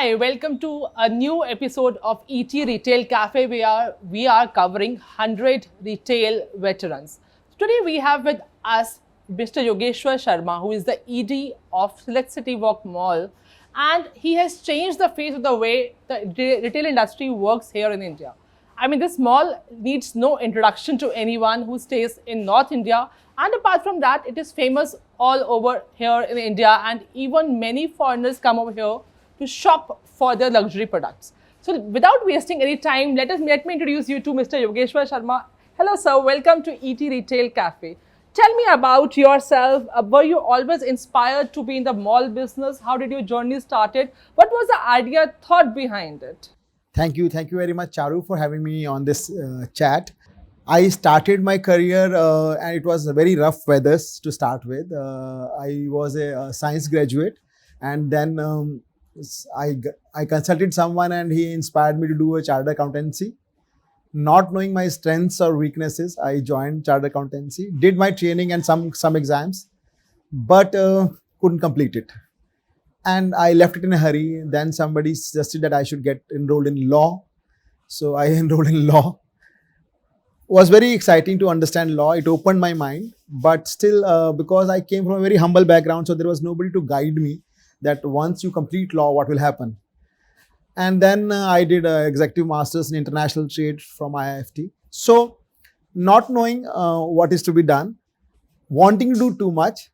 Hi, welcome to a new episode of ETRetailCafe. We are covering 100 retail veterans. Today we have with us Mr. Yogeshwar Sharma, who is the ED of Select Citywalk Mall, and he has changed the face of the way the retail industry works here in India. I mean, this mall needs no introduction to anyone who stays in North India. And apart from that, it is famous all over here in India, and even many foreigners come over here to shop for their luxury products. So without wasting any time, let me introduce you to Mr. Yogeshwar Sharma. Hello, sir. Welcome to ETRetailCafe. Tell me about yourself. Were you always inspired to be in the mall business? How did your journey started? What was the idea, thought behind it? Thank you very much, Charu, for having me on this chat. I started my career and it was very rough weathers to start with. I was a science graduate, and then I consulted someone and he inspired me to do a chartered accountancy. Not knowing my strengths or weaknesses, I joined chartered accountancy, did my training and some exams, but couldn't complete it. And I left it in a hurry. Then somebody suggested that I should get enrolled in law. So I enrolled in law. It was very exciting to understand law. It opened my mind. But still, because I came from a very humble background, so there was nobody to guide me that once you complete law, what will happen. And then I did executive masters in international trade from IIFT. So not knowing what is to be done, wanting to do too much,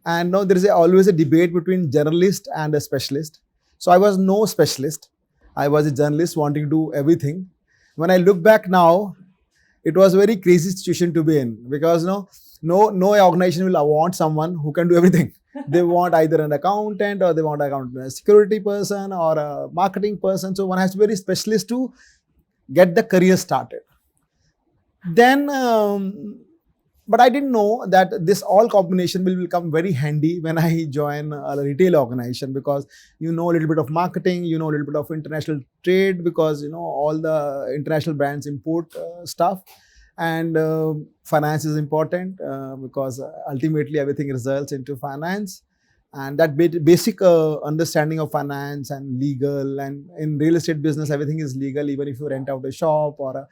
and now there is always a debate between journalist and a specialist. So I was no specialist. I was a journalist wanting to do everything. When I look back now, it was a very crazy situation to be in, because no organization will want someone who can do everything. They want either an accountant, or they want a security person, or a marketing person. So one has to be very specialist to get the career started. Then but I didn't know that this all combination will become very handy when I join a retail organization, because you know a little bit of marketing, you know a little bit of international trade, because all the international brands import stuff, and finance is important because ultimately everything results into finance, and that basic understanding of finance and legal, and in real estate business everything is legal, even if you rent out a shop or a.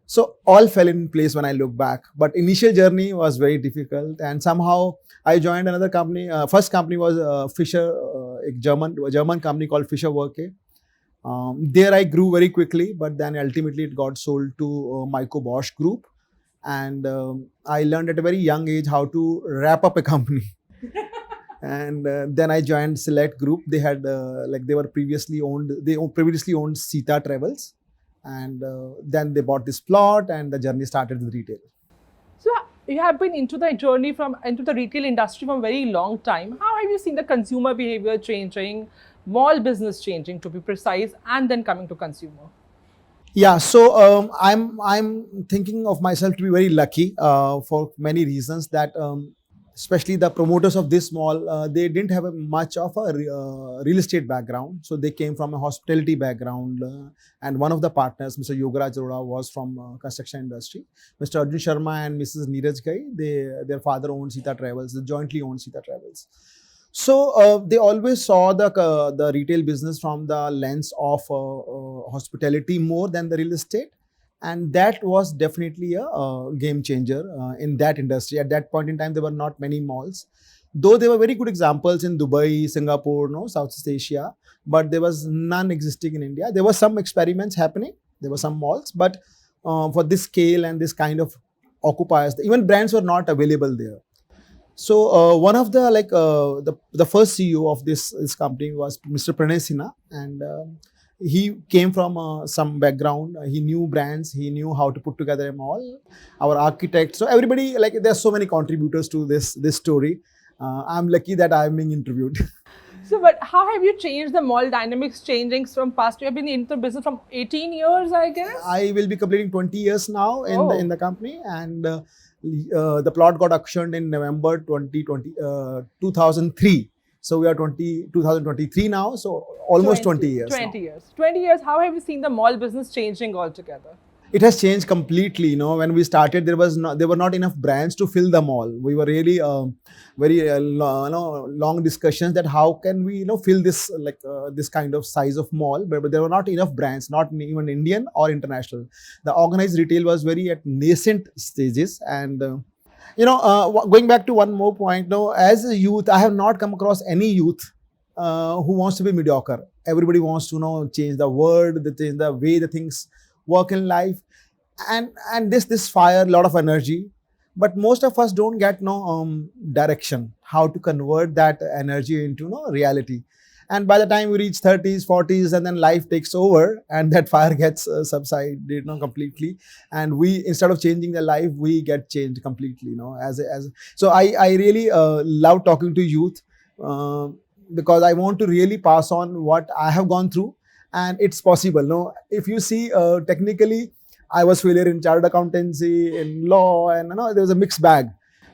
So all fell in place when I look back. But initial journey was very difficult, and somehow I joined another company. First company was Fisher, a German company called Fisher Worke. There I grew very quickly, but then ultimately it got sold to Myco Bosch Group, and I learned at a very young age how to wrap up a company. And then I joined Select Group. They had they previously owned Sita Travels. And then they bought this plot, and the journey started with retail. So you have been into the retail industry from a very long time. How have you seen the consumer behavior changing, mall business changing to be precise, and then coming to consumer? Yeah, so I'm thinking of myself to be very lucky for many reasons. That especially the promoters of this mall, they didn't have much of a real estate background. So they came from a hospitality background. And one of the partners, Mr. Yogeshwar Sharma, was from construction industry. Mr. Arjun Sharma and Mrs. Neeraj Gai, their father owned Sita Travels. They jointly owned Sita Travels. So they always saw the retail business from the lens of hospitality more than the real estate. And that was definitely a game changer in that industry. At that point in time, there were not many malls, though there were very good examples in Dubai, Singapore, Southeast Asia, but there was none existing in India. There were some experiments happening. There were some malls, but for this scale and this kind of occupiers, even brands were not available there. So one of the first CEO of this company was Mr. Pranay Sinha, and he came from some background. He knew brands. He knew how to put together a mall. Our architect. So everybody, there's so many contributors to this story. I'm lucky that I'm being interviewed. So, but how have you changed the mall dynamics changing from past? You have been in the business from 18 years, I guess? I will be completing 20 years now in the company, and the plot got auctioned in November 2003. So we are 2023 now, so almost 20 years. 20 years. 20 years, how have you seen the mall business changing altogether? It has changed completely. When we started, there were not enough brands to fill the mall. We were really very long discussions that how can we fill this this kind of size of mall, but there were not enough brands, not even Indian or international. The organized retail was very at nascent stages. And going back to one more point, as a youth, I have not come across any youth who wants to be mediocre. Everybody wants to change the world, change the way the things work in life, and this fire a lot of energy, but most of us don't get no direction how to convert that energy into reality. And by the time we reach 30s 40s, and then life takes over and that fire gets subsided completely, and we, instead of changing the life, we get changed completely, so I really love talking to youth, because I want to really pass on what I have gone through, and it's possible. If you see, technically I was failure in chartered accountancy, in law, and there's a mixed bag.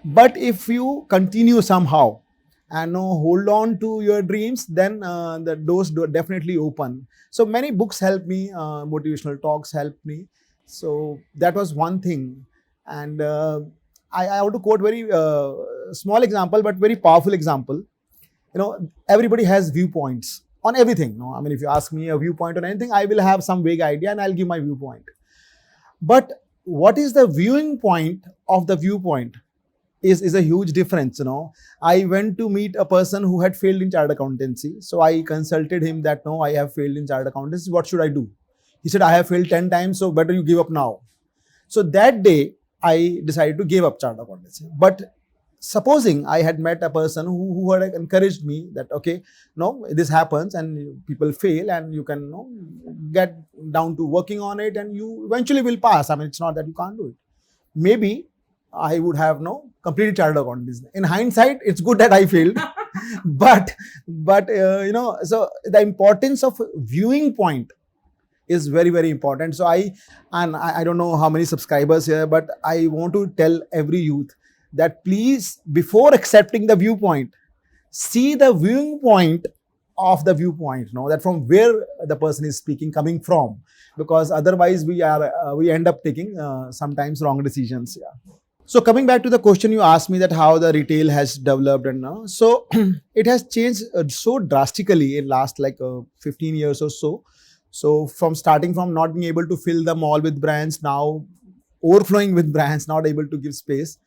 But if you continue somehow and hold on to your dreams, then the doors definitely open. So many books help me, motivational talks help me. So that was one thing. And I want to quote very small example, but very powerful example. Everybody has viewpoints on everything. I mean, if you ask me a viewpoint on anything, I will have some vague idea and I'll give my viewpoint. But what is the viewing point of the viewpoint is a huge difference. I went to meet a person who had failed in chartered accountancy. So I consulted him that, no, I have failed in chartered accountancy. What should I do? He said, I have failed 10 times, so better you give up now. So that day, I decided to give up chartered accountancy. But supposing I had met a person who had encouraged me that, okay, no, this happens and people fail, and you can get down to working on it and you eventually will pass. I mean, it's not that you can't do it. Maybe I would have completed chartered accountancy. In hindsight, it's good that I failed. but so the importance of viewing point is very, very important. So I don't know how many subscribers here, but I want to tell every youth that please, before accepting the viewpoint, see the viewing point of the viewpoint, that from where the person is speaking coming from, because otherwise we end up taking sometimes wrong decisions. Yeah. So coming back to the question you asked me, that how the retail has developed, and so it has changed so drastically in last 15 years or so. So starting from not being able to fill the mall with brands, now overflowing with brands, not able to give space.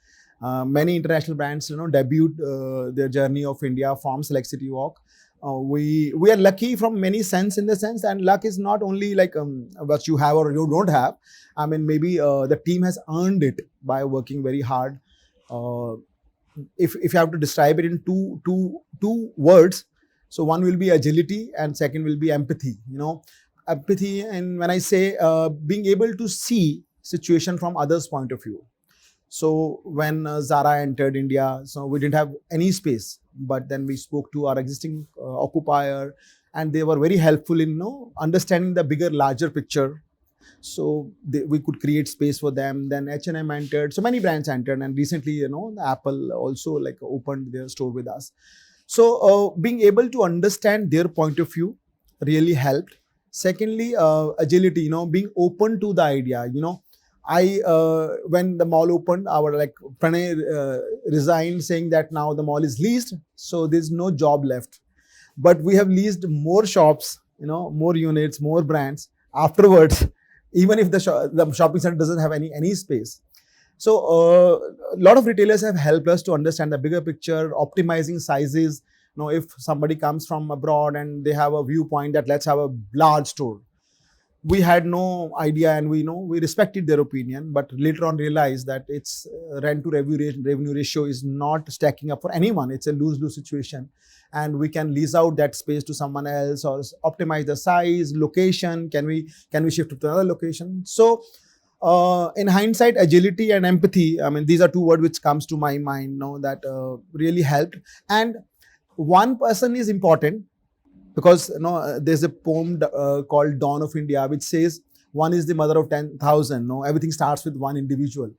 Many international brands, debuted their journey of India from Select Citywalk. We are lucky from many sense, in the sense, and luck is not only what you have or you don't have. I mean, maybe the team has earned it by working very hard. If you have to describe it in two words, so one will be agility and second will be empathy. Empathy, and when I say being able to see situation from others' point of view. So when Zara entered India, so we didn't have any space, but then we spoke to our existing occupier, and they were very helpful in understanding the bigger, larger picture. So we could create space for them. Then H&M entered, so many brands entered, and recently, Apple also opened their store with us. So being able to understand their point of view really helped. Secondly, agility, being open to the idea. When the mall opened, our Pranay resigned, saying that now the mall is leased, so there's no job left. But we have leased more shops, more units, more brands afterwards, even if the shopping center doesn't have any space. So a lot of retailers have helped us to understand the bigger picture, optimizing sizes. If somebody comes from abroad and they have a viewpoint that let's have a large store, we had no idea, and we respected their opinion, but later on realized that its rent to revenue ratio is not stacking up for anyone. It's a lose-lose situation, and we can lease out that space to someone else or optimize the size, location. Can we shift to another location? So in hindsight, agility and empathy, I mean, these are two words which comes to my mind that really helped. And one person is important, because there's a poem called Dawn of India, which says one is the mother of 10,000. Everything starts with one individual.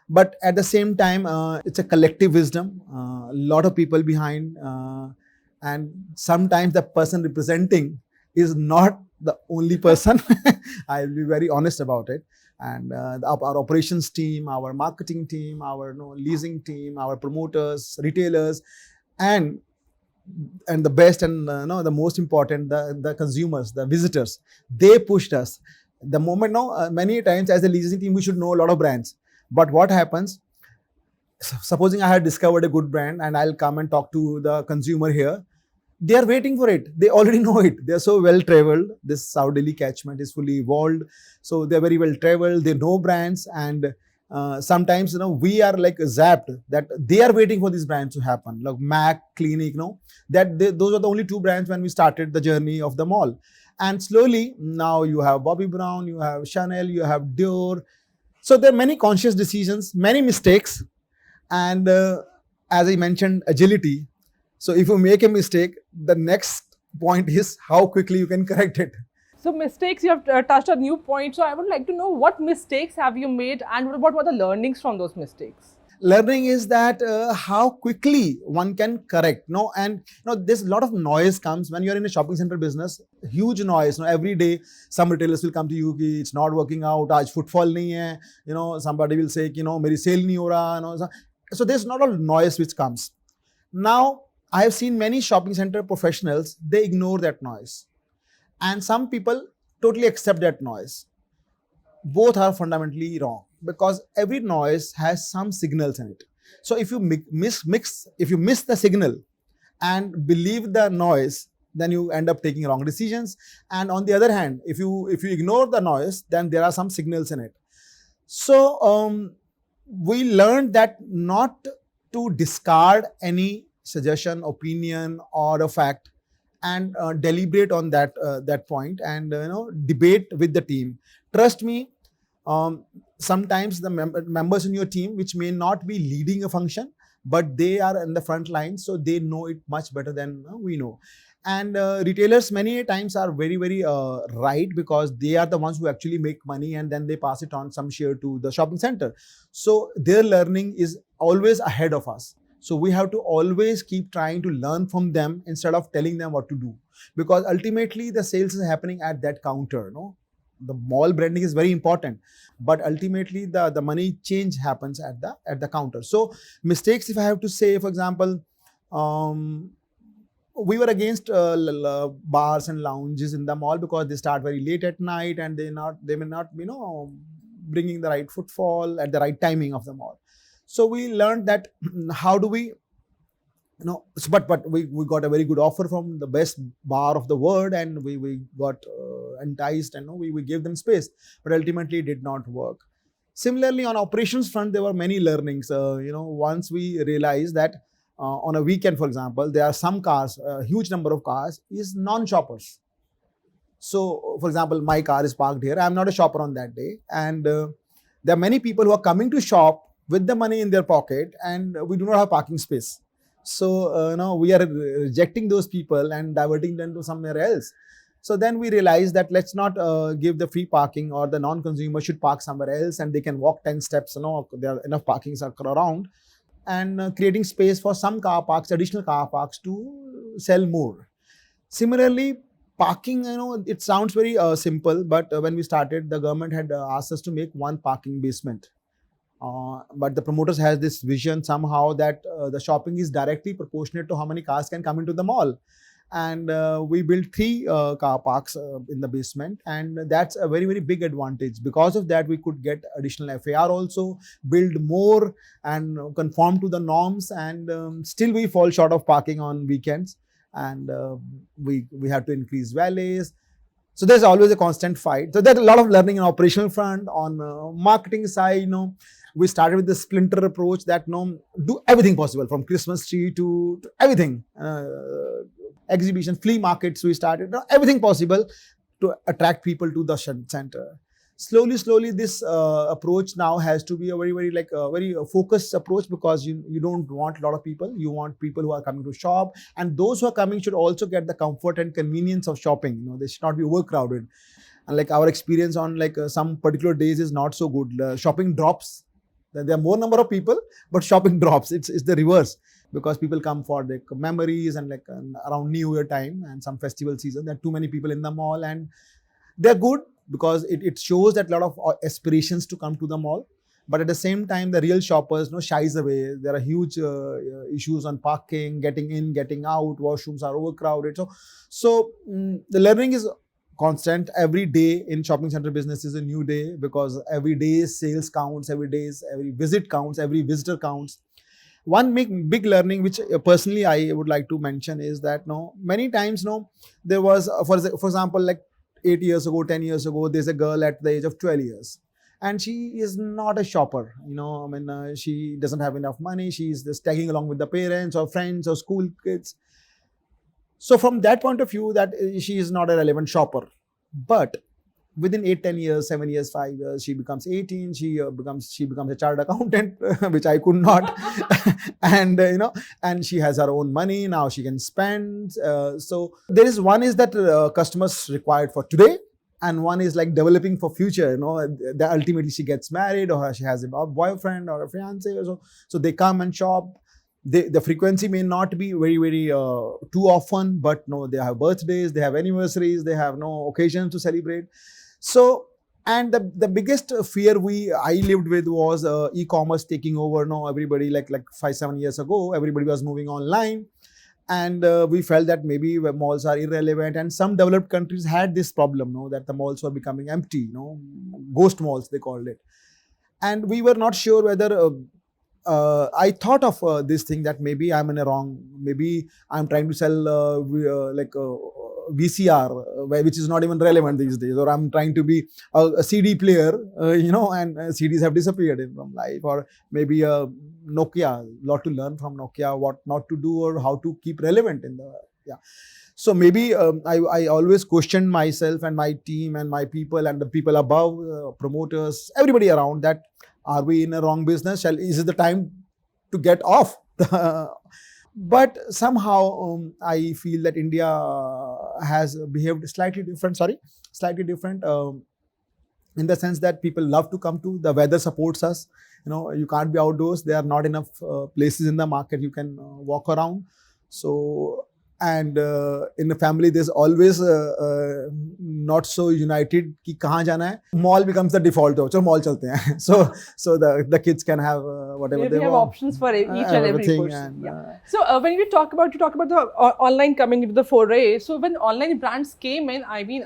But at the same time, it's a collective wisdom, a lot of people behind, and sometimes the person representing is not the only person. I'll be very honest about it. and our operations team, our marketing team, our leasing team, our promoters, retailers, and the best and the most important, the consumers, the visitors, they pushed us. The moment, many times as a leasing team we should know a lot of brands, but what happens, supposing I had discovered a good brand and I'll come and talk to the consumer here, they are waiting for it. They already know it. They are so well traveled. This South Delhi catchment is fully evolved, so they're very well traveled. They know brands, and sometimes we are like zapped that they are waiting for these brands to happen. Like Mac, Clinic, those are the only two brands when we started the journey of the mall. And slowly now you have Bobby Brown, you have Chanel, you have Dior. So there are many conscious decisions, many mistakes, and as I mentioned, agility. So if you make a mistake, the next point is how quickly you can correct it. So mistakes, you have touched a new point. So I would like to know, what mistakes have you made and what were the learnings from those mistakes? Learning is that how quickly one can correct. And there's a lot of noise comes when you're in a shopping center business. Huge noise. Every day some retailers will come to you कि it's not working out, आज footfall नहीं है. Somebody will say कि मेरी sale नहीं हो रहा. So there's not a noise which comes. Now I have seen many shopping center professionals, they ignore that noise. And some people totally accept that noise. Both are fundamentally wrong, because every noise has some signals in it. So if you miss the signal and believe the noise, then you end up taking wrong decisions. And on the other hand, if you ignore the noise, then there are some signals in it. So we learned that not to discard any suggestion, opinion, or a fact, and deliberate on that point, and debate with the team. Trust me, sometimes the members in your team, which may not be leading a function, but they are in the front line, so they know it much better than we know. And retailers many times are very, very right, because they are the ones who actually make money, and then they pass it on some share to the shopping center. So their learning is always ahead of us. So we have to always keep trying to learn from them instead of telling them what to do, because ultimately the sales is happening at that counter. The mall branding is very important, but ultimately the money change happens at the counter. So mistakes, if I have to say, for example, we were against bars and lounges in the mall, because they start very late at night, and they may not bringing the right footfall at the right timing of the mall. So we learned that how do we, but we got a very good offer from the best bar of the world, and we got enticed, and we gave them space, but ultimately it did not work. Similarly, on operations front, there were many learnings. Once we realized that on a weekend, for example, there are some cars, a huge number of cars is non-shoppers. So, for example, my car is parked here. I'm not a shopper on that day, and there are many people who are coming to shop with the money in their pocket, and we do not have parking space. So we are rejecting those people and diverting them to somewhere else. So then we realized that let's not give the free parking, or the non-consumer should park somewhere else, and they can walk 10 steps. There are enough parkings around, and creating space for some car parks, additional car parks, to sell more. Similarly, parking, it sounds very simple, but when we started, the government had asked us to make one parking basement. But the promoters has this vision somehow that the shopping is directly proportionate to how many cars can come into the mall. And we built 3 car parks in the basement, and that's a very, very big advantage. Because of that, we could get additional FAR also, build more, and conform to the norms, and still we fall short of parking on weekends, and we have to increase valets. So there's always a constant fight. So there's a lot of learning on operational front. On marketing side, we started with the splinter approach that do everything possible, from Christmas tree to everything. Exhibition, flea markets, we started everything possible to attract people to the center. Slowly, this approach now has to be a very, very very focused approach, because you don't want a lot of people. You want people who are coming to shop, and those who are coming should also get the comfort and convenience of shopping. They should not be overcrowded. And our experience on some particular days is not so good. Shopping drops. There are more number of people, but shopping drops. It's the reverse, because people come for the memories and around New Year time and some festival season. There are too many people in the mall, and They're good because it shows that a lot of aspirations to come to the mall. But at the same time, the real shoppers shies away. There are huge issues on parking, getting in, getting out. Washrooms are overcrowded. So the learning is constant. Every day in shopping center business is a new day, because every day's sales counts, every visit counts, every visitor counts. One big learning which personally I would like to mention is that many times there was for example, like 8 years ago, 10 years ago, there's a girl at the age of 12 years and she is not a shopper. She doesn't have enough money. She's just tagging along with the parents or friends or school kids. So from that point of view, that she is not a relevant shopper. But within 8-10 years, 7 years, 5 years, she becomes 18. She becomes a chartered accountant, which I could not. And and she has her own money now. She can spend. So there is one is that customers required for today, and one is like developing for future. That ultimately she gets married, or she has a boyfriend or a fiance, or so they come and shop. The frequency may not be very, very too often, but they have birthdays, they have anniversaries, they have occasions to celebrate. So, and the biggest fear I lived with was e-commerce taking over. Everybody like 5-7 years ago, everybody was moving online, and we felt that maybe malls are irrelevant. And some developed countries had this problem, that the malls were becoming empty, ghost malls they called it. And we were not sure whether I thought of this thing that maybe I'm in a wrong, maybe I'm trying to sell VCR, which is not even relevant these days, or I'm trying to be a CD player, and CDs have disappeared from life, or maybe a Nokia, lot to learn from Nokia, what not to do or how to keep relevant in the, So maybe I always questioned myself and my team and my people and the people above, promoters, everybody around, that are we in a wrong business? Is it the time to get off? But somehow I feel that India has behaved slightly different in the sense that people love to come to, the weather supports us. You can't be outdoors. There are not enough places in the market you can walk around. So, and in the family, there's always not so united ki kahan jana hai. Mall becomes the default. So mall chalte hain. So the kids can have whatever they have want. Options for each and every person. And, So when you talk about the online coming into the foray. So when online brands came in, I mean,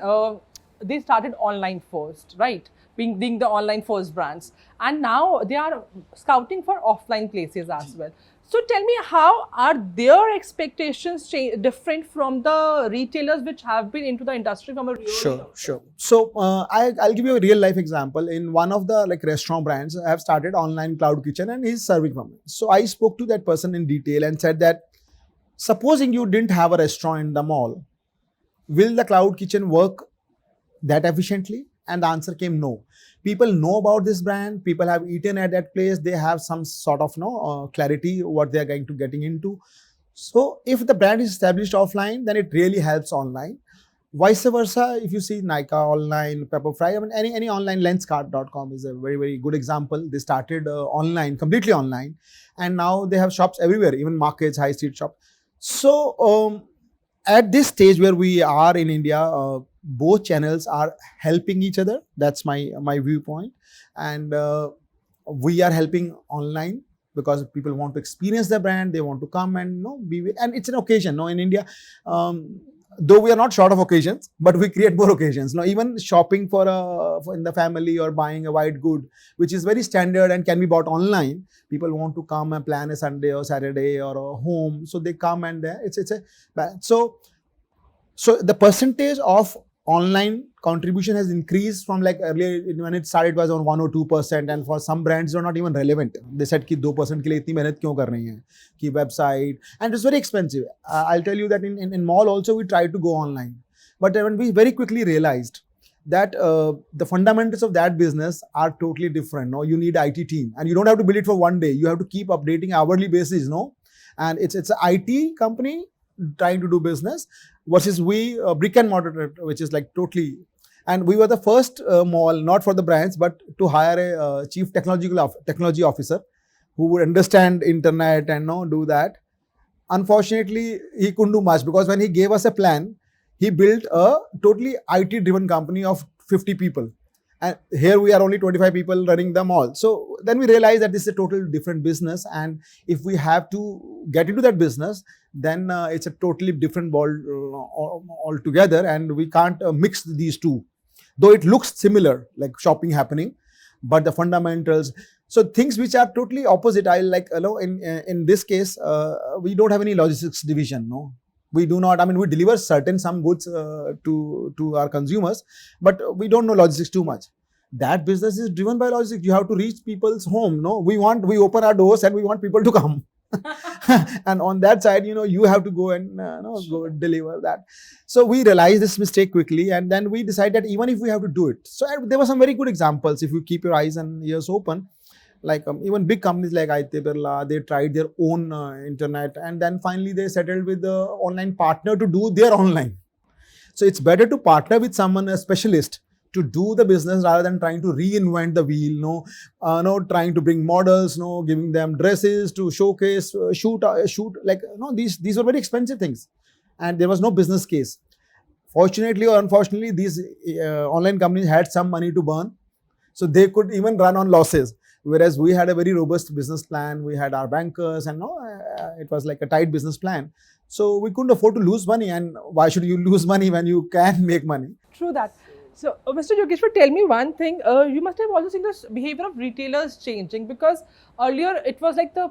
they started online first, right? Being the online first brands, and now they are scouting for offline places as well. So tell me, how are their expectations different from the retailers which have been into the industry from a real Sure. So I'll give you a real life example. In one of the restaurant brands, I have started online cloud kitchen and he's serving from it. So I spoke to that person in detail and said that, supposing you didn't have a restaurant in the mall, will the cloud kitchen work that efficiently? And the answer came no. People know about this brand. People have eaten at that place. They have some sort of clarity what they are going to getting into. So if the brand is established offline, then it really helps online. Vice versa, if you see Nika online, Pepperfry, any online, Lenskart.com is a very, very good example. They started online, completely online, and now they have shops everywhere, even markets, high street shops. So at this stage where we are in India, both channels are helping each other. That's my viewpoint. And we are helping online because people want to experience the brand. They want to come and be, and it's an occasion. In India, though we are not short of occasions, but we create more occasions. Even shopping for in the family or buying a white good, which is very standard and can be bought online. People want to come and plan a Sunday or Saturday or a home, so they come and so the percentage of online contribution has increased from earlier when it started was on 1 or 2%, and for some brands are not even relevant. They said कि 2% के लिए इतनी मेहनत क्यों कर रही हैं कि website, and it's very expensive. I'll tell you that in mall also we tried to go online, but when we very quickly realized that the fundamentals of that business are totally different. You need IT team, and you don't have to build it for one day. You have to keep updating hourly basis. And it's an IT company trying to do business versus we brick and mortar, which is totally. And we were the first mall, not for the brands, but to hire a chief technology officer who would understand internet and do that. Unfortunately, he couldn't do much because when he gave us a plan, he built a totally IT driven company of 50 people. And here we are only 25 people running the mall. So then we realized that this is a total different business. And if we have to get into that business, then it's a totally different ball altogether. And we can't mix these two. Though it looks similar, like shopping happening, but the fundamentals. So things which are totally opposite. I like, in this case, we don't have any logistics division, no. We do not, I mean, we deliver some goods to our consumers, but we don't know logistics too much. That business is driven by logistics. You have to reach people's home, no? We open our doors and we want people to come. And on that side, you have to go and go deliver that. So we realized this mistake quickly, and then we decided that even if we have to do it. So there were some very good examples. If you keep your eyes and ears open, like even big companies like ETRetail, they tried their own internet, and then finally they settled with the online partner to do their online. So it's better to partner with someone, a specialist, to do the business rather than trying to reinvent the wheel, trying to bring models, giving them dresses to showcase, shoot, like, these were very expensive things, and there was no business case. Fortunately or unfortunately, these online companies had some money to burn, so they could even run on losses. Whereas we had a very robust business plan, we had our bankers, and it was like a tight business plan. So we couldn't afford to lose money, and why should you lose money when you can make money? True that. So, Mr. Yogeshwar, tell me one thing. You must have also seen the behavior of retailers changing, because earlier it was like the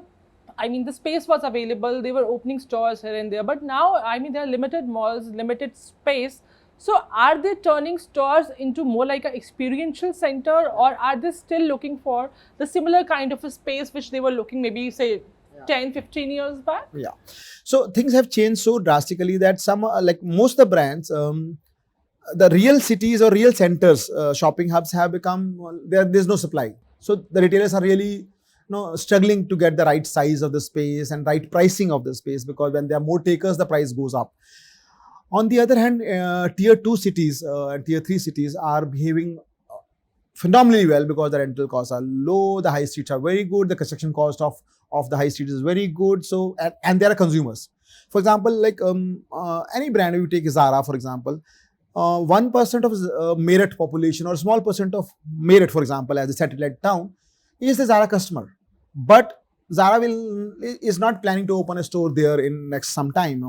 space was available. They were opening stores here and there. But now, there are limited malls, limited space. So, are they turning stores into more like an experiential center, or are they still looking for the similar kind of a space which they were looking maybe, say, 10, 15 years back? Yeah. So, things have changed so drastically that some, like most of the brands, the real cities or real centers, shopping hubs have become, there's no supply. So the retailers are really struggling to get the right size of the space and right pricing of the space, because when there are more takers, the price goes up. On the other hand, tier 2 cities and tier 3 cities are behaving phenomenally well, because the rental costs are low, the high streets are very good, the construction cost of the high streets is very good. So, and there are consumers. For example, like any brand, if you take Zara, for example, 1% of Meerut population, or small percent of Meerut, for example, as a satellite town, is the Zara customer. But Zara is not planning to open a store there in next some time.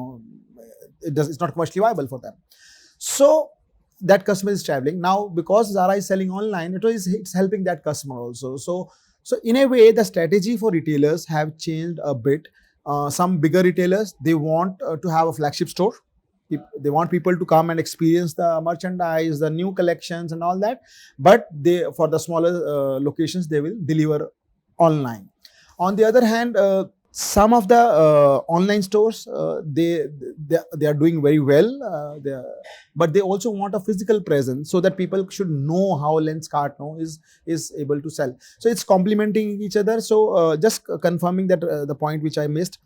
It's not commercially viable for them. So that customer is traveling. Now, because Zara is selling online, it's helping that customer also. So in a way, the strategy for retailers have changed a bit. Some bigger retailers, they want to have a flagship store. They want people to come and experience the merchandise, the new collections and all that. But for the smaller locations, they will deliver online. On the other hand, some of the online stores, they are doing very well, but they also want a physical presence, so that people should know how Lenskart is able to sell. So it's complementing each other. So just confirming that the point which I missed,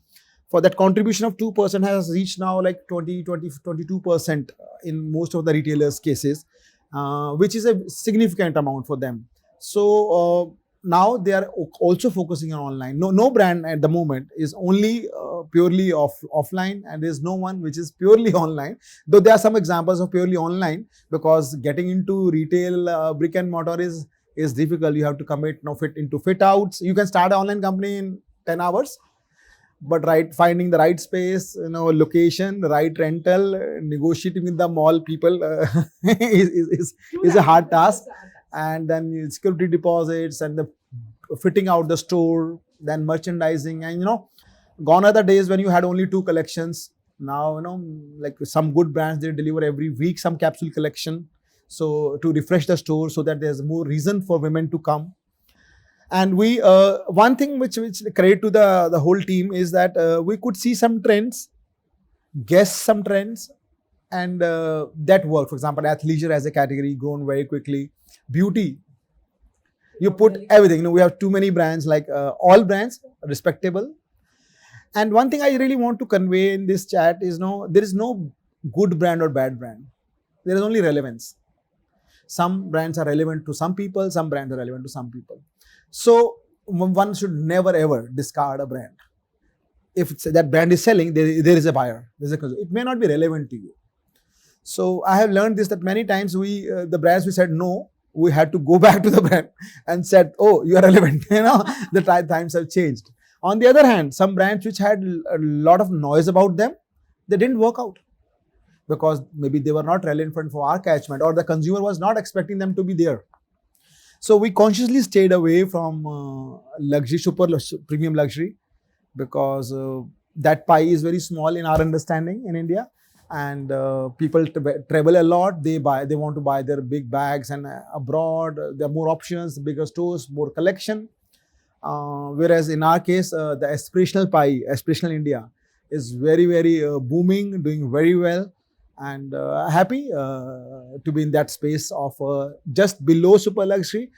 for that contribution of 2% has reached now like 22% in most of the retailers' cases, which is a significant amount for them. So now they are also focusing on online. No brand at the moment is only purely offline, and there is no one which is purely online. Though there are some examples of purely online, because getting into retail brick and mortar is difficult. You have to commit fit outs. You can start an online company in 10 hours. But finding the right space, location, the right rental, negotiating with the mall people is a hard task. And then security deposits and the fitting out the store, then merchandising, and gone are the days when you had only 2 collections. Now like some good brands, they deliver every week some capsule collection, so to refresh the store, so that there's more reason for women to come. And we one thing which credit to the whole team is that we could see some trends, guess some trends, and that work. For example, athleisure as a category grown very quickly. Beauty, you put everything. We have too many brands, like all brands respectable. And one thing I really want to convey in this chat is there is no good brand or bad brand. There is only relevance. Some brands are relevant to some people, some brands are relevant to some people. So one should never ever discard a brand. If that brand is selling, there is a buyer. It may not be relevant to you. So I have learned this, that many times the brands we said no, we had to go back to the brand and said, oh, you are relevant. The times have changed. On the other hand, some brands which had a lot of noise about them, they didn't work out because maybe they were not relevant for our catchment, or the consumer was not expecting them to be there. So we consciously stayed away from luxury, premium luxury, because that pie is very small in our understanding in India, and people travel a lot. They want to buy their big bags, and abroad there are more options, bigger stores, more collection. Whereas in our case, the aspirational India is very, very booming, doing very well, and happy to be in that space of just below super luxury,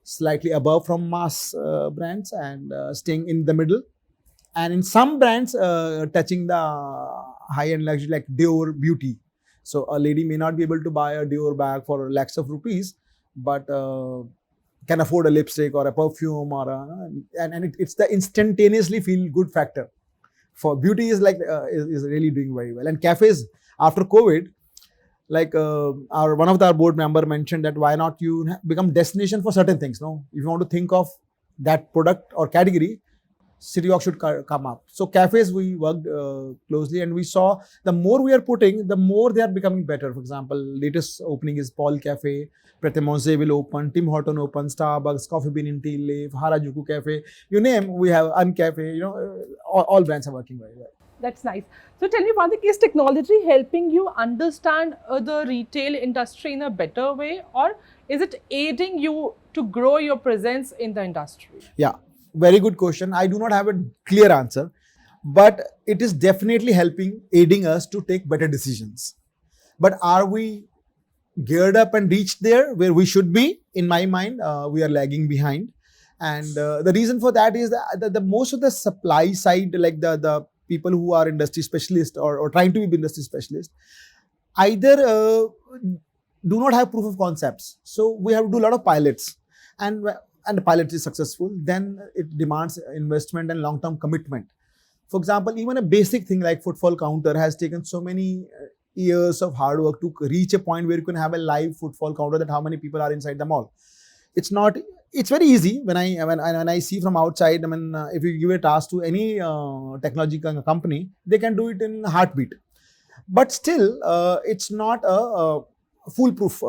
slightly above from mass brands, and staying in the middle. And in some brands touching the high-end luxury like Dior Beauty. So a lady may not be able to buy a Dior bag for lakhs of rupees, but can afford a lipstick or a perfume, or it's the instantaneously feel good factor. For beauty is is really doing very well. And cafes after COVID, like one of our board member mentioned that why not you become destination for certain things. No, if you want to think of that product or category, Citywalk should come up. So cafes, we worked closely, and we saw the more we are putting, the more they are becoming better. For example, latest opening is Paul Cafe, Pret a Manger will open, Tim Horton open, Starbucks, Coffee Bean in Tea Leaf, Harajuku Cafe, you name, we have Uncafe, all brands are working very well. That's nice. So tell me, Pratik, is technology helping you understand the retail industry in a better way, or is it aiding you to grow your presence in the industry? Yeah, very good question. I do not have a clear answer, but it is definitely aiding us to take better decisions. But are we geared up and reached there where we should be? In my mind, we are lagging behind. And the reason for that is that the most of the supply side, like the people who are industry specialists or trying to be industry specialists, either do not have proof of concepts. So we have to do a lot of pilots, and the pilot is successful, then it demands investment and long-term commitment. For example, even a basic thing like footfall counter has taken so many years of hard work to reach a point where you can have a live footfall counter, that how many people are inside the mall. It's very easy when I see from outside. I mean, if you give a task to any technology company, they can do it in a heartbeat. But still, it's not a foolproof,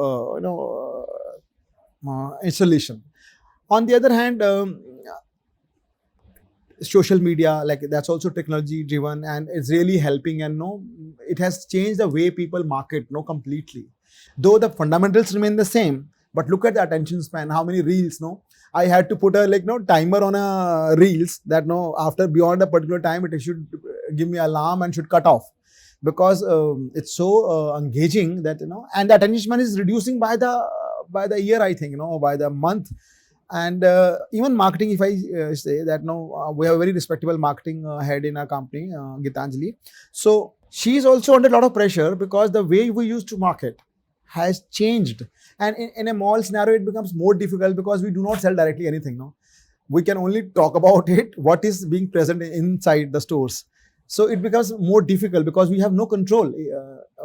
installation. On the other hand, social media, like that's also technology driven, and it's really helping. And it has changed the way people market, completely. Though the fundamentals remain the same, but look at the attention span. How many reels? I had to put a timer on a reels that after beyond a particular time it should give me alarm and should cut off, because it's so engaging that and the attention span is reducing by the year, I think, by the month. And even marketing, if I say that we have a very respectable marketing head in our company, Gitanjali. So she is also under a lot of pressure, because the way we used to market has changed. And in a mall scenario, it becomes more difficult because we do not sell directly anything. We can only talk about it, what is being present inside the stores. So it becomes more difficult because we have no control.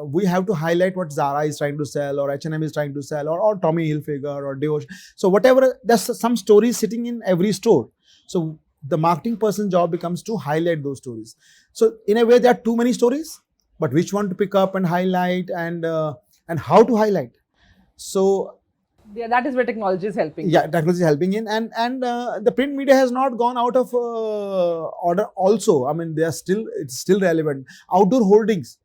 We have to highlight what Zara is trying to sell, or H&M is trying to sell, or Tommy Hilfiger, or Dior. So whatever, there's some stories sitting in every store. So the marketing person's job becomes to highlight those stories. So in a way, there are too many stories, but which one to pick up and highlight, and how to highlight. So yeah, that is where technology is helping. Yeah, technology is helping in, and the print media has not gone out of order. Also, I mean, it's still relevant. Outdoor holdings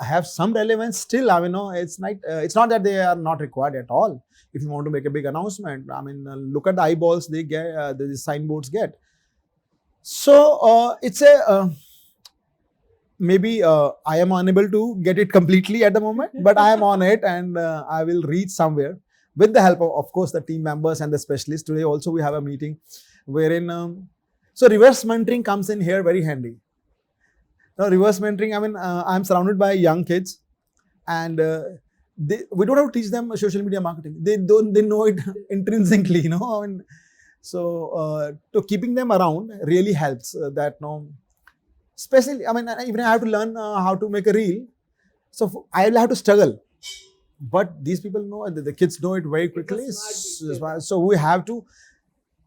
have some relevance still. I mean, it's not that they are not required at all. If you want to make a big announcement, I mean, look at the eyeballs they get, the signboards get. So it's a maybe I am unable to get it completely at the moment, but I am on it, and I will reach somewhere with the help of course, the team members and the specialists. Today also we have a meeting wherein, so reverse mentoring comes in here very handy. Now reverse mentoring, I mean, I'm surrounded by young kids, and we don't have to teach them social media marketing. They know it intrinsically, I mean, so to keeping them around really helps. Especially, I mean, even I have to learn how to make a reel. So I'll have to struggle. But these people know, the kids know it very quickly. So we have to.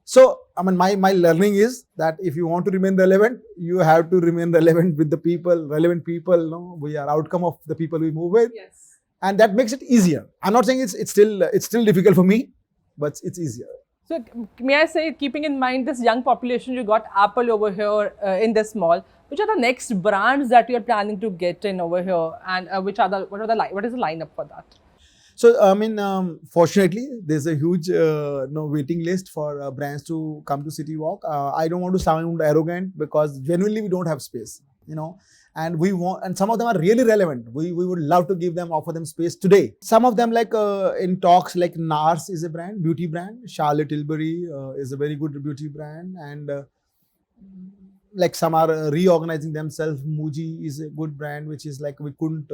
So I mean, my learning is that if you want to remain relevant, you have to remain relevant with the people, relevant people. No, we are outcome of the people we move with, Yes. and that makes it easier. I'm not saying it's still difficult for me, but it's easier. So may I say, keeping in mind this young population, you got Apple over here in this mall. Which are the next brands that you are planning to get in over here, and what is the lineup for that? So I mean, fortunately, there's a huge waiting list for brands to come to Citywalk. I don't want to sound arrogant because genuinely we don't have space, and we want, and some of them are really relevant. We would love to offer them space today. Some of them like in talks, like NARS is a brand, beauty brand. Charlotte Tilbury is a very good beauty brand, and like some are reorganizing themselves. Muji is a good brand, which is like we couldn't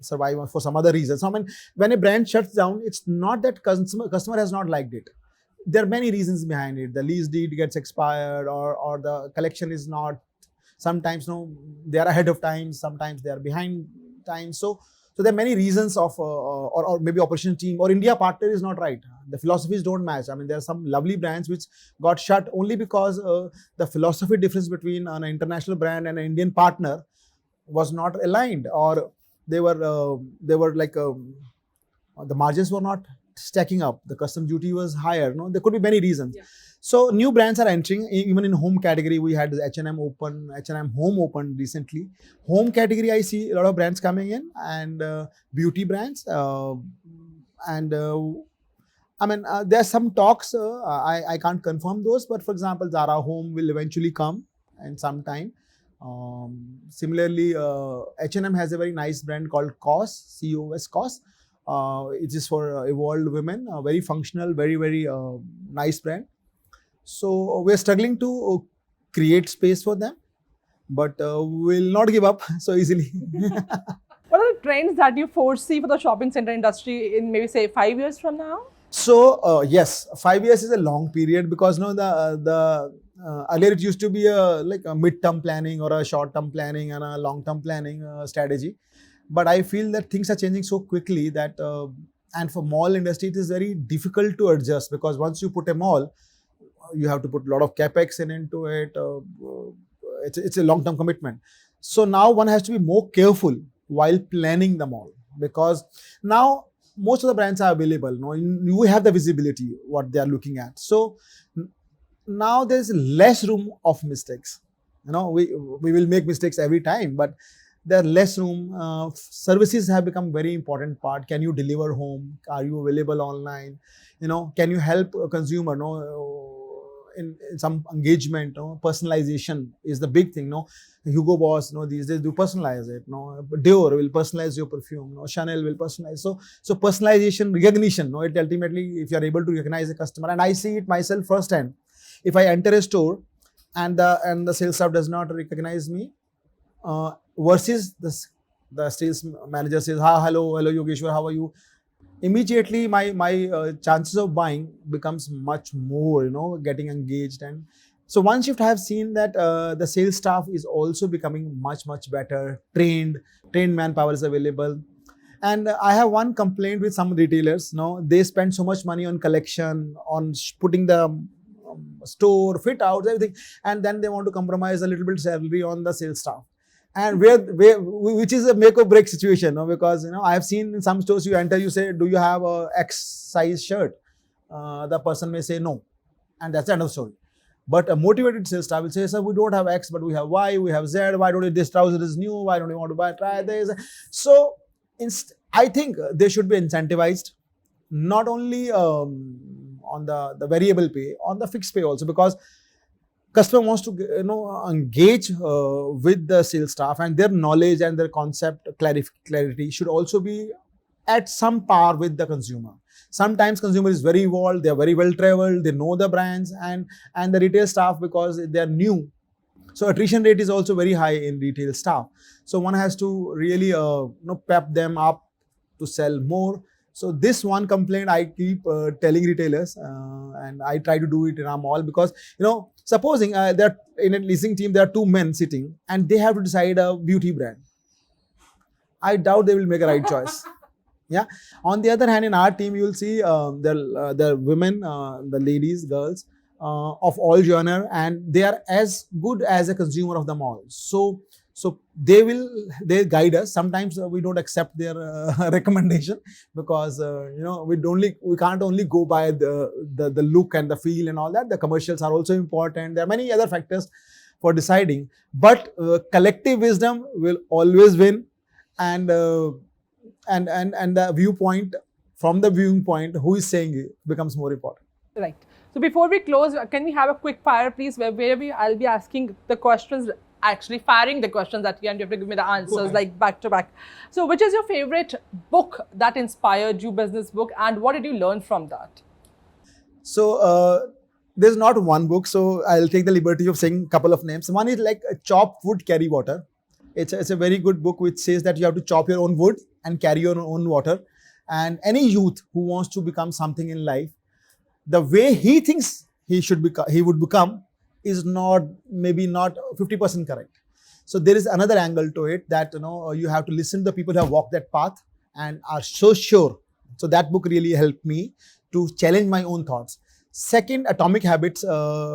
survive for some other reasons. So I mean, when a brand shuts down, it's not that customer has not liked it. There are many reasons behind it. The lease deed gets expired, or the collection is not. Sometimes they are ahead of time. Sometimes they are behind time. So there are many reasons of or maybe operation team or India partner is not right. The philosophies don't match. I mean, there are some lovely brands which got shut only because the philosophy difference between an international brand and an Indian partner was not aligned, or they were like the margins were not stacking up. The custom duty was higher. There could be many reasons. Yeah. So new brands are entering. Even in home category, we had H&M Home open recently. Home category, I see a lot of brands coming in, and beauty brands. I mean, there are some talks. I can't confirm those, but for example, Zara Home will eventually come in some time. Similarly, H&M has a very nice brand called COS, COS. It is for evolved women. Very functional, very nice brand. So we're struggling to create space for them, but we'll not give up so easily. What are the trends that you foresee for the shopping center industry in maybe say 5 years from now? So yes, 5 years is a long period because earlier it used to be like a mid-term planning or a short-term planning and a long-term planning strategy. But I feel that things are changing so quickly that and for mall industry it is very difficult to adjust, because once you put a mall, you have to put a lot of capex into it. It's a long-term commitment. So now one has to be more careful while planning the mall, because now most of the brands are available. You have the visibility what they are looking at. So now there's less room of mistakes. We will make mistakes every time, but there are less room. Services have become very important part. Can you deliver home? Are you available online? Can you help a consumer? In some engagement, personalization is the big thing. Hugo Boss, these days do personalize it. Dior will personalize your perfume. Chanel will personalize. So personalization, recognition. It ultimately, if you are able to recognize a customer, and I see it myself firsthand. If I enter a store and the sales staff does not recognize me, versus the sales manager says, hello Yogeshwar, how are you? Immediately my chances of buying becomes much more, getting engaged. And so one shift I have seen that the sales staff is also becoming much better, trained manpower is available. And I have one complaint with some retailers. They spend so much money on collection, on putting the store fit out, everything, and then they want to compromise a little bit salary on the sales staff. And which is a make or break situation, because I have seen in some stores, you enter, you say, do you have a X size shirt? The person may say no, and that's the end of the story. But a motivated sales staff will say, sir, we don't have X, but we have Y, we have Z. Why don't you, this trouser is new? Why don't you want to try this? So I think they should be incentivized, not only on the variable pay, on the fixed pay also, because customer wants to engage with the sales staff, and their knowledge and their concept clarity should also be at some par with the consumer. Sometimes consumer is very evolved, they are very well traveled, they know the brands, and the retail staff, because they are new, so attrition rate is also very high in retail staff. So one has to really pep them up to sell more. So this one complaint I keep telling retailers, and I try to do it in our mall, because supposing there in a leasing team there are two men sitting and they have to decide a beauty brand. I doubt they will make a right choice. Yeah. On the other hand, in our team, you will see the women, the ladies, girls of all genre, and they are as good as a consumer of them all. So they guide us. Sometimes we don't accept their recommendation because we can't only go by the look and the feel and all that. The commercials are also important. There are many other factors for deciding, but collective wisdom will always win, and the viewpoint, from the viewing point, who is saying it becomes more important. Right. So before we close, can we have a quick fire, please, where I'll be asking the questions, actually firing the questions at you, and you have to give me the answers like back to back. So which is your favorite book that inspired you, business book, and what did you learn from that? So there's not one book, so I'll take the liberty of saying a couple of names. One is like Chop Wood, Carry Water. It's a very good book which says that you have to chop your own wood and carry your own water. And any youth who wants to become something in life, the way he thinks he would become is maybe not 50% correct. So there is another angle to it, that you have to listen to the people who have walked that path and are so sure. So that book really helped me to challenge my own thoughts. Second, Atomic Habits,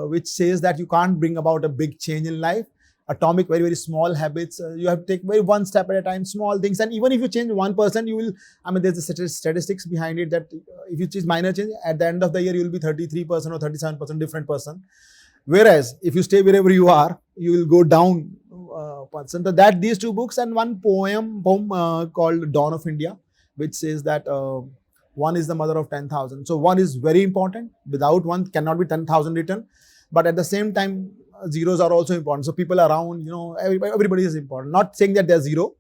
which says that you can't bring about a big change in life. Atomic, very, very small habits. You have to take one step at a time, small things. And even if you change 1%, you will, there's a statistics behind it that if you change minor change, at the end of the year, you will be 33% or 37% different person. Whereas if you stay wherever you are, you will go down percent. So that these two books, and one poem called Dawn of India, which says that one is the mother of 10,000. So one is very important. Without one cannot be 10,000 written. But at the same time, zeros are also important. So people around, everybody is important. Not saying that they're zero.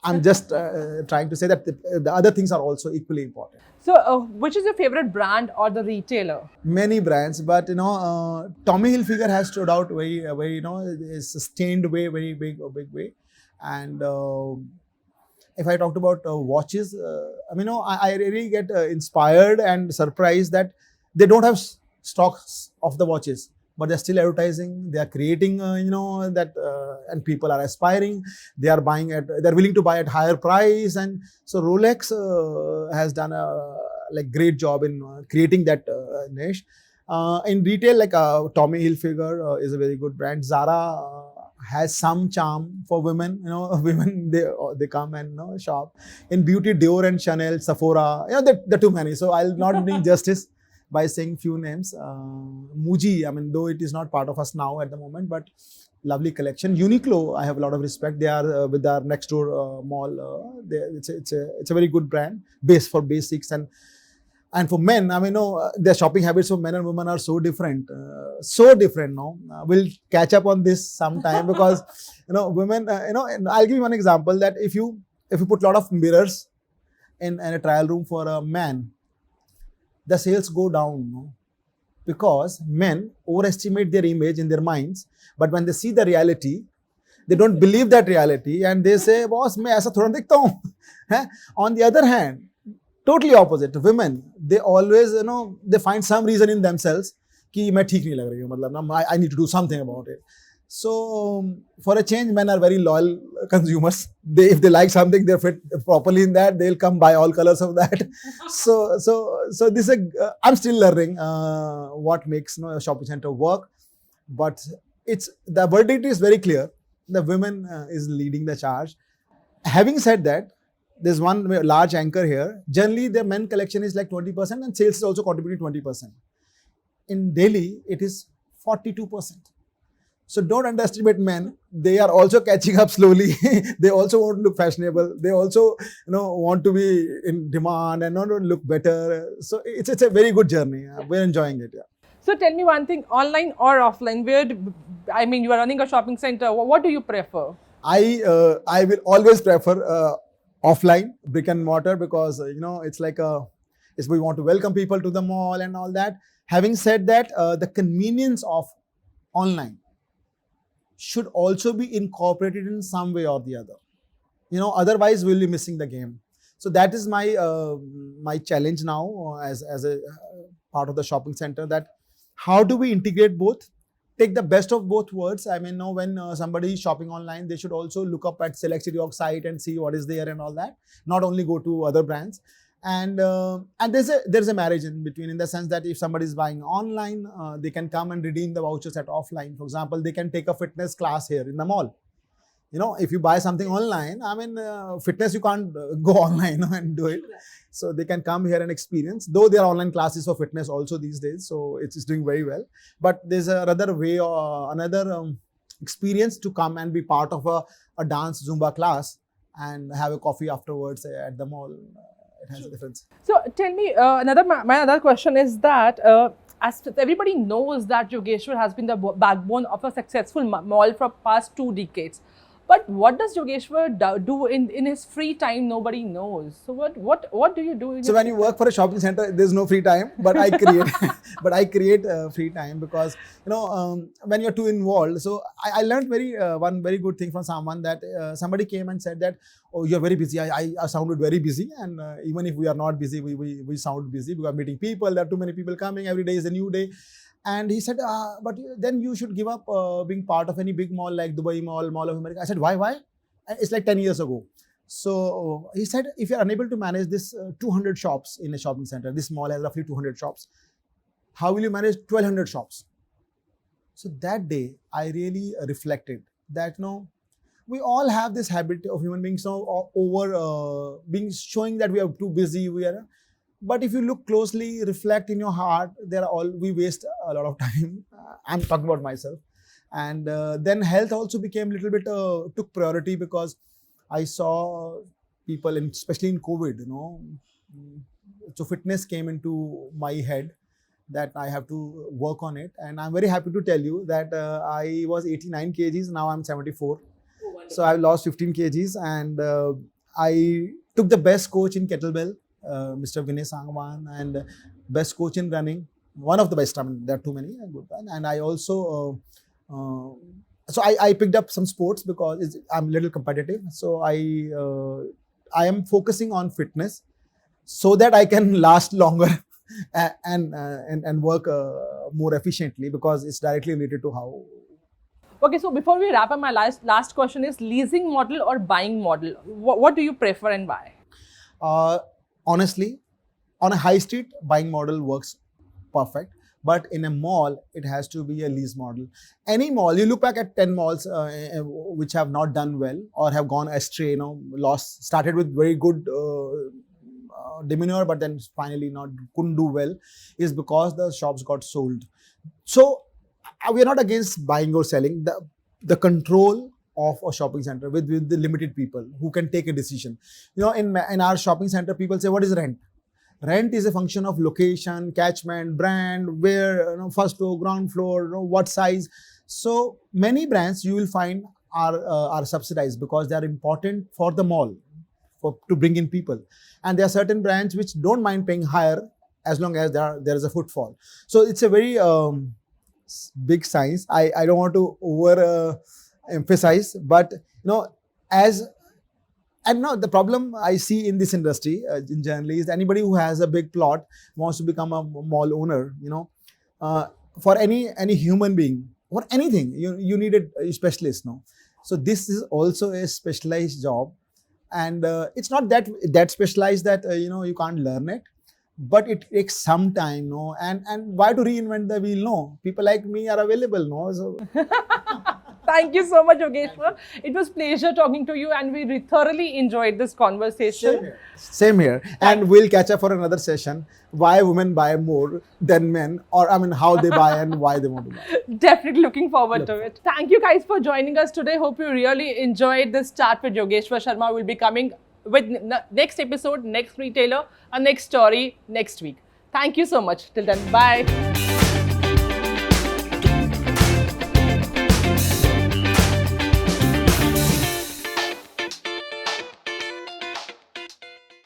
I'm just trying to say that the other things are also equally important. So which is your favorite brand or the retailer? Many brands, but Tommy Hilfiger has stood out very, sustained way, very big way. And if I talked about watches, I really get inspired and surprised that they don't have stocks of the watches, but they're still advertising. They are creating, and people are aspiring. They are they're willing to buy at higher price. And so Rolex has done a great job in creating that niche. In retail, Tommy Hilfiger is a very good brand. Zara has some charm for women. Women, they come and shop. In beauty, Dior and Chanel, Sephora. They're too many. So I'll not bring justice by saying few names. Muji, though it is not part of us now at the moment, but lovely collection. Uniqlo, I have a lot of respect. They are with our next door mall. It's a very good brand, base for basics. And for men, their shopping habits of men and women are so different. No, we'll catch up on this sometime because women. I'll give you one example, that if you put a lot of mirrors in a trial room for a man, the sales go down, because men overestimate their image in their minds, but when they see the reality, they don't believe that reality, and they say, "Boss, मैं ऐसा थोड़ा दिखता हूँ." On the other hand, totally opposite. Women, they always, they find some reason in themselves कि मैं ठीक नहीं लग रही हूँ, I need to do something about it. So for a change, men are very loyal consumers. If they like something, they fit properly in that, they'll come buy all colors of that. So this is I'm still learning what makes a shopping center work, but the verdict is very clear. The women is leading the charge. Having said that, there's one large anchor here. Generally, the men collection is 20%, and sales is also contributing 20%. In Delhi, it is 42%. So don't underestimate men. They are also catching up slowly. They also want to look fashionable. They also want to be in demand and not look better. So it's a very good journey. We're enjoying it. Yeah. So tell me one thing, online or offline? You are running a shopping center. What do you prefer? I will always prefer offline, brick and mortar, because it's we want to welcome people to the mall and all that. Having said that, the convenience of online should also be incorporated in some way or the other. Otherwise we'll be missing the game. So that is my challenge now as a part of the shopping center, that how do we integrate both? take the best of both worlds. I mean, when somebody is shopping online, they should also look up at Select Citywalk site and see what is there and all that. Not only go to other brands. And there's a marriage in between, in the sense that if somebody is buying online, they can come and redeem the vouchers at offline. For example, they can take a fitness class here in the mall. If you buy something online, I mean, fitness, you can't go online and do it. So they can come here and experience, though there are online classes for fitness also these days. So it's doing very well. But there's another way or another experience to come and be part of a dance Zumba class and have a coffee afterwards at the mall. It has a difference. So tell me, my other question is that as everybody knows that Yogeshwar has been the backbone of a successful mall for past 2 decades. But what does Yogeshwar do in his free time? Nobody knows. So what do you do? So when you work for a shopping center, there's no free time, but I create free time because when you're too involved. So I learned one very good thing from someone, that somebody came and said that, oh, you're very busy. I sounded very busy, and even if we are not busy, we sound busy because we are meeting people. There are too many people coming. Every day is a new day. And he said, but then you should give up being part of any big mall like Dubai Mall, Mall of America. I said, why? It's like 10 years ago. So he said, if you're unable to manage this 200 shops in a shopping center, this mall has roughly 200 shops, how will you manage 1200 shops? So that day, I really reflected that, we all have this habit of human beings showing that we are too busy. But if you look closely, reflect in your heart, we waste a lot of time. I'm talking about myself. And then health also became a little bit, took priority, because I saw people, especially in COVID, so fitness came into my head that I have to work on it. And I'm very happy to tell you that I was 89 kgs, now I'm 74. So I lost 15 kgs, and I took the best coach in kettlebell, Mr. Vinay Sangwan, and best coach in running, one of the best. I mean, there are too many, good one. And I also, so I picked up some sports because I'm a little competitive. So I am focusing on fitness so that I can last longer and work more efficiently, because it's directly related to how. Okay, so before we wrap up, my last question is leasing model or buying model? What do you prefer and why? Honestly, on a high street, buying model works perfect. But in a mall, it has to be a lease model. Any mall, you look back at 10 malls which have not done well or have gone astray, started with very good demeanor, but then finally couldn't do well, is because the shops got sold. So we are not against buying or selling. The control of a shopping center with the limited people who can take a decision. In our shopping center, people say, what is rent? Rent is a function of location, catchment, brand, where, first floor, ground floor, what size. So many brands you will find are subsidized because they are important for the mall, to bring in people. And there are certain brands which don't mind paying higher as long as there is a footfall. So it's a very big science. I don't want to over emphasize, but and now the problem I see in this industry in general is anybody who has a big plot wants to become a mall owner. For any human being or anything, you need a specialist. So this is also a specialized job, and it's not that specialized that you can't learn it, but it takes some time. And why to reinvent the wheel? No, people like me are available. So. Thank you so much, Yogeshwar. It was a pleasure talking to you, and we thoroughly enjoyed this conversation. Same here. And we'll catch up for another session. Why women buy more than men, or how they buy and why they want to buy. Definitely looking forward to it. Thank you guys for joining us today. Hope you really enjoyed this chat with Yogeshwar Sharma. We'll be coming with next episode, next retailer, and next story next week. Thank you so much. Till then, bye.